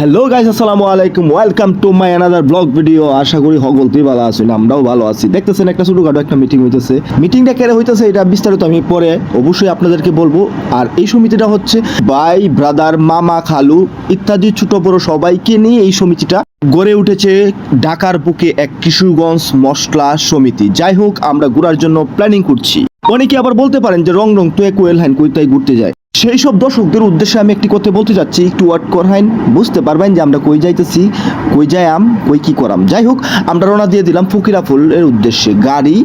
Hello guys, আসসালামু আলাইকুম, welcome to my another blog video. আশা করি সকলতেই ভালো আছেন, আমরাও ভালো আছি। দেখতেছেন একটা ছোটখাটো একটা মিটিং হইতেছে। মিটিংটা কেড়ে হইতেছে এটা বিস্তারিত আমি পরে অবশ্যই আপনাদেরকে বলবো। আর এই সমিতিটা হচ্ছে ভাই, ব্রাদার, মামা, খালু ইত্যাদি ছোট বড় সবাইকে নিয়ে এই সমিতিটা গড়ে উঠেছে ঢাকার বুকে এক কিশোরগঞ্জ মশলা সমিতি। যাই হোক, আমরা ঘোরার জন্য প্ল্যানিং করছি। অনেকে আবার বলতে পারেন যে রং রং তো এক ওয়েল হ্যান কইতাই ঘুরতে যায়। সেই সব দর্শকদের উদ্দেশ্যে আমি একটি কথা বলতে যাচ্ছি, একটু ওয়াট করহাইন, বুঝতে পারবেন যে আমরা কই যাইতেছি, কই যাইয়াম, কই কি করাম। যাই হোক, আমরা রওনা দিয়ে দিলাম ফকিরাপুলের উদ্দেশ্যে। গাড়ি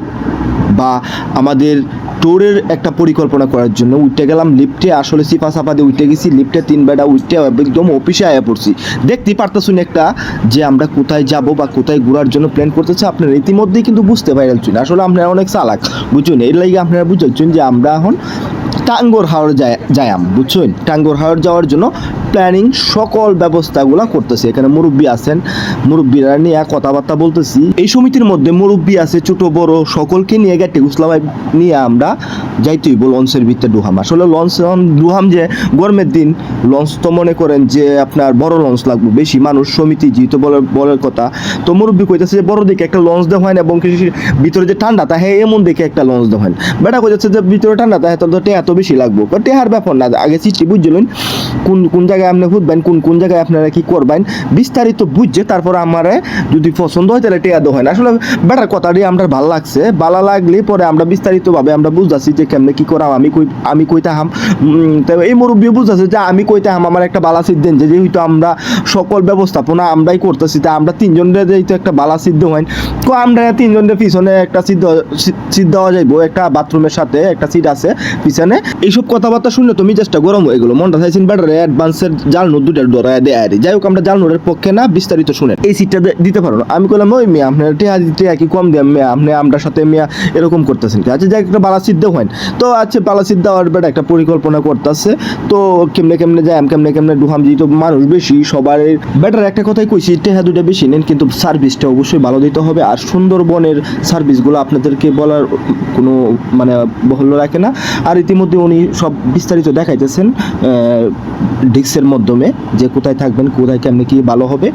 বা আমাদের ট্যুরের একটা পরিকল্পনা করার জন্য উঠতে গেলাম লিফটে। আসলে সিপা সাপা দিয়ে উঠতে গেছি লিফটে, 3 বেড়া উঠতে একদম অফিসে আয়া পড়ছি। দেখতেই পারতেছুন একটা যে আমরা কোথায় যাব বা কোথায় ঘোরার জন্য প্ল্যান করতেছি। আপনারা ইতিমধ্যেই কিন্তু বুঝতে পারছেন, আসলে আপনারা অনেক চালাক, বুঝছেন। এর লাগে আপনারা বুঝছেন যে আমরা এখন টাঙ্গর হাওর যাইয়াম, বুঝছেন। টাঙ্গর হাওর যাওয়ার জন্য প্ল্যানিং সকল ব্যবস্থাগুলো করতেছি। এখানে মুরব্বী আছেন, মুরব্বীরা নিয়ে কথাবার্তা বলতেছি। এই সমিতির মধ্যে মুরব্বী আছে, ছোট বড় সকলকে নিয়ে গেটে গুসলামাই নিয়ে আমরা যাইতেই বল লঞ্চের ভিতরে ডুহাম। আসলে লঞ্চ ডুহাম যে গরমের দিন লঞ্চ তো মনে করেন যে আপনার বড় লঞ্চ লাগবে, বেশি মানুষ সমিতি যেহেতু বলার কথা। তো মুরব্বী কইতেছে যে বড় দেখে একটা লঞ্চ দেওয়া হয় না, এবং ভিতরে যে ঠান্ডা তা হ্যাঁ এমন দেখে একটা লঞ্চ দেওয়া হয়। বেটা কইতেছে যে ভিতরে ঠান্ডা তা হ্যাঁ তো এত বেশি লাগবো। টেহার ব্যাপার না, আগে চিঠি বুঝলেন কোন কোন জায়গায় আপনি খুঁজবেন, কোন কোন জায়গায় আপনারা কি করবেন বিস্তারিত বুঝছে তারপর আমারে যদি পছন্দ হয় তাহলে টেয়া দেওয়া হয় না। আসলে বেটার কথাটি আমরা ভালো লাগছে, ভালো লাগলে পরে আমরা বিস্তারিতভাবে আমরা বুঝতেছি যে কেমনে কি করাম। আমি কইতে হাম, তবে এই মুরব্বী বুঝতেছে যে আমি কইতে হাম আমার একটা বালা সিদ্ধ যে যেহেতু আমরা সকল ব্যবস্থাপনা আমরাই করতেছি, তা আমরা তিনজনের যেহেতু একটা বালা সিদ্ধ হয় তো আমরা তিনজনের পিছনে একটা সিদ্ধ দেওয়া যাইব, একটা বাথরুমের সাথে একটা সিট আছে পিছনে। এইসব কথাবার্তা শুনে তুমি চেষ্টা গরম হয়ে গেলো, মনটা চাইছেন ব্যাটারে অ্যাডভান্সের জাল নোট দুটা ডরায় দেয় আর। যাই হোক, আমরা জাল নোটের পক্ষে না, বিস্তারিত শুনে এই সিটটা দিতে পারো না। আমি বললাম ওই মেয়ে আপনার টেহা কি কম দিয়ে মেয়ে আপনি আমরা সাথে মেয়া এরকম করতেছেন কি? আচ্ছা যাই একটা বালা সিদ্ধ হয় তো আচ্ছা বালা সিদ্ধ হওয়ার বেটা একটা পরিকল্পনা করতেছে। তো কেমনে যাই কেমনে ডুহাম, যেহেতু মানুষ বেশি সবার বেটার একটা কথাই কইছি, টেহা দুটা বেশি নেন কিন্তু সার্ভিসটা অবশ্যই ভালো দিতে হবে। আর সুন্দরবনের সার্ভিসগুলো আপনাদেরকে বলার কোনো মানে বহল্য রাখে না। আর ইতিমধ্যে উনি সব বিস্তারিত দেখাইতেছেন ডিস্কের মাধ্যমে যে কোথায় থাকবেন, কোথায় কেমনে কি ভালো হবে।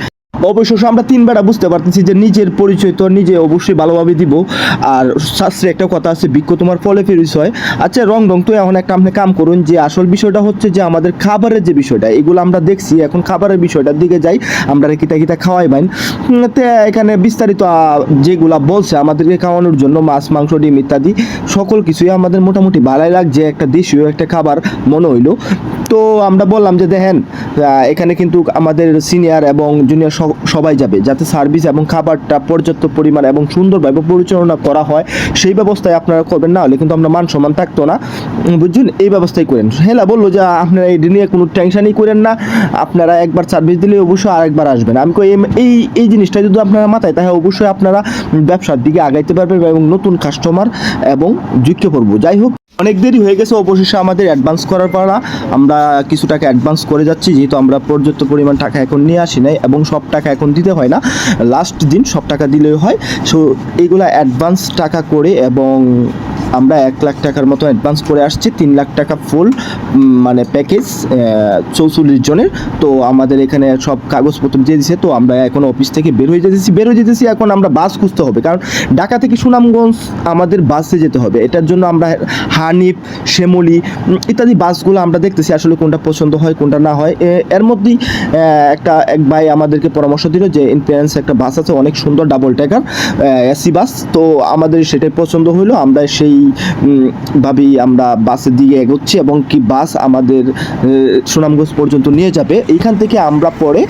অবশ্যই আমরা 3 বেড়া বুঝতে পারতেছি যে নিজের পরিচয় তো নিজে অবশ্যই ভালোভাবে দিব। আর শাস্ত্রে একটা কথা আছে, বৃক্ষ তোমার ফলে পরিচয়। আচ্ছা রং তো এখন একটা আপনি কাম করুন, যে আসল বিষয়টা হচ্ছে যে আমাদের খাবারের যে বিষয়টা, এগুলো আমরা দেখছি। এখন খাবারের বিষয়টার দিকে যাই, আমরা কিতা খাওয়াই বাইন। তো এখানে বিস্তারিত যেগুলা বলছে আমাদেরকে খাওয়ানোর জন্য, মাছ মাংস ডিম ইত্যাদি সকল কিছুই আমাদের মোটামুটি ভালোই লাগছে, একটা দেশীয় একটা খাবার মনে হইলো। তো আমরা বললাম যে দেখেন এখানে কিন্তু আমাদের সিনিয়র এবং জুনিয়র সবাই যাবে, যাতে সার্ভিস এবং খাবারটা পর্যাপ্ত পরিমাণ এবং সুন্দরভাবে পরিচালনা করা হয় সেই ব্যবস্থায় আপনারা করবেন, না হলে কিন্তু আমরা মান সম্মান থাকতো না, বুঝছেন। এই ব্যবস্থাই করেন। হেলা বললো যে আপনারা এই নিয়ে কোনো টেনশনই করেন না, আপনারা একবার সার্ভিস দিলে অবশ্যই আরেকবার আসবেন। আমি এই জিনিসটা যদি আপনারা মাথায় তাহলে অবশ্যই আপনারা ব্যবসার দিকে আগাইতে পারবেন এবং নতুন কাস্টমার এবং যুক্ত করবো। যাই হোক, অনেক দেরি হয়ে গেছে, অবশেষে আমাদের অ্যাডভান্স করার পর আমরা কিছু টাকা অ্যাডভান্স করে যাচ্ছি, যেহেতু আমরা পর্যাপ্ত পরিমাণ টাকা এখন নিয়ে আসি নাই এবং সব টাকা এখন দিতে হয় না, লাস্ট দিন সব টাকা দিলেই হয়। সো এইগুলা অ্যাডভান্স টাকা করে এবং আমরা 1 লাখ টাকার মতো অ্যাডভান্স করে আসছি, 3 লাখ টাকা ফুল মানে প্যাকেজ 44 জনের। তো আমাদের এখানে সব কাগজপত্র দিয়ে দিছে। তো আমরা এখন অফিস থেকে বের হয়ে যেতেছি। এখন আমরা বাস খুঁজতে হবে, কারণ ঢাকা থেকে সুনামগঞ্জ আমাদের বাসে যেতে হবে। এটার জন্য আমরা হানিফ, শ্যামলী ইত্যাদি বাসগুলো আমরা দেখতেছি, আসলে কোনটা পছন্দ হয় কোনটা না হয়। এর মধ্যেই এক ভাই আমাদেরকে পরামর্শ দিল যে ইন্টারেন্স একটা বাস আছে অনেক সুন্দর, ডাবল ট্যাকার এসি বাস। তো আমাদের সেটাই পছন্দ হইলো, আমরা সেই ভাবেই আমরা বাসের দিকে এগোচ্ছি এবং কি বাস আমাদের সুনামগঞ্জ পর্যন্ত নিয়ে যাবে। এইখান থেকে আমরা পরে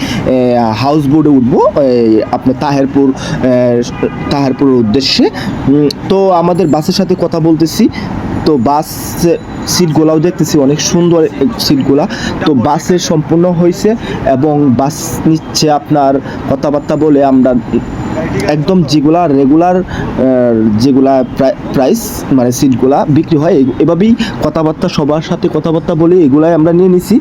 হাউস বোটে উঠবো আপনার তাহেরপুরের উদ্দেশ্যে। তো আমাদের বাসের সাথে কথা বলতেছি, তো বাস সিটগুলাও দেখতেছি অনেক সুন্দর সিটগুলা। তো বাসে সম্পূর্ণ হয়েছে এবং বাস নিচ্ছে আপনার কথাবার্তা বলে আমরা একদম যেগুলা রেগুলার যেগুলা প্রাইস মানে সিটগুলা বিক্রি হয়। এভাবেই কথাবার্তা সবার সাথে কথাবার্তা বলে এগুলাই আমরা নিয়ে নিছি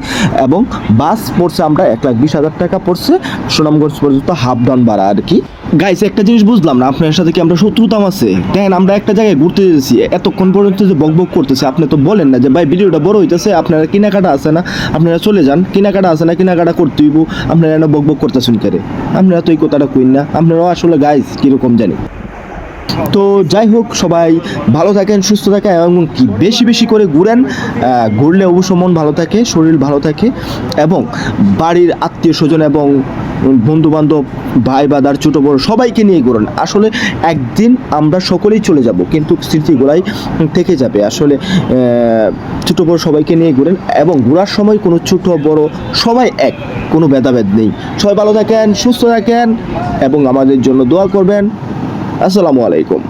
এবং বাস পড়ছে আমরা 1,20,000 টাকা পড়ছে সুনামগঞ্জ পর্যন্ত হাফ ডাউন ভাড়া আর কি। গাইস একটা জিনিস বুঝলাম না, আপনার সাথে কি আমরা শত্রুতাম আছে? দেখেন আমরা একটা জায়গায় ঘুরতে যেতেছি, এতক্ষণ পর্যন্ত যে বকবক করতেছে, আপনি তো বলেন না যে ভাই ভিডিওটা বড় হইতেছে, আপনারা কেনাকাটা আছে না, আপনারা চলে যান, কেনাকাটা আছে না, কেনাকাটা করতে হইব, আপনারা এনে বকবক করতেছেন কেরে? আপনারা তো এই কথাটা কইন না, আপনারাও আসলে গাইস কিরকম জানি। তো যাই হোক, সবাই ভালো থাকেন, সুস্থ থাকেন এবং কি বেশি বেশি করে ঘুরেন। ঘুরলে অবশ্য মন ভালো থাকে, শরীর ভালো থাকে এবং বাড়ির আত্মীয় স্বজন এবং বন্ধু বান্ধব, ভাই বাদার, ছোটো বড় সবাইকে নিয়ে ঘুরেন। আসলে একদিন আমরা সকলেই চলে যাব, কিন্তু স্মৃতিগুলাই থেকে যাবে। আসলে ছোটো বড় সবাইকে নিয়ে ঘুরেন এবং ঘোরার সময় কোনো ছোটো বড় সবাই এক, কোনো ভেদাভেদ নেই। সবাই ভালো থাকেন, সুস্থ থাকেন এবং আমাদের জন্য দোয়া করবেন। আসসালামু আলাইকুম।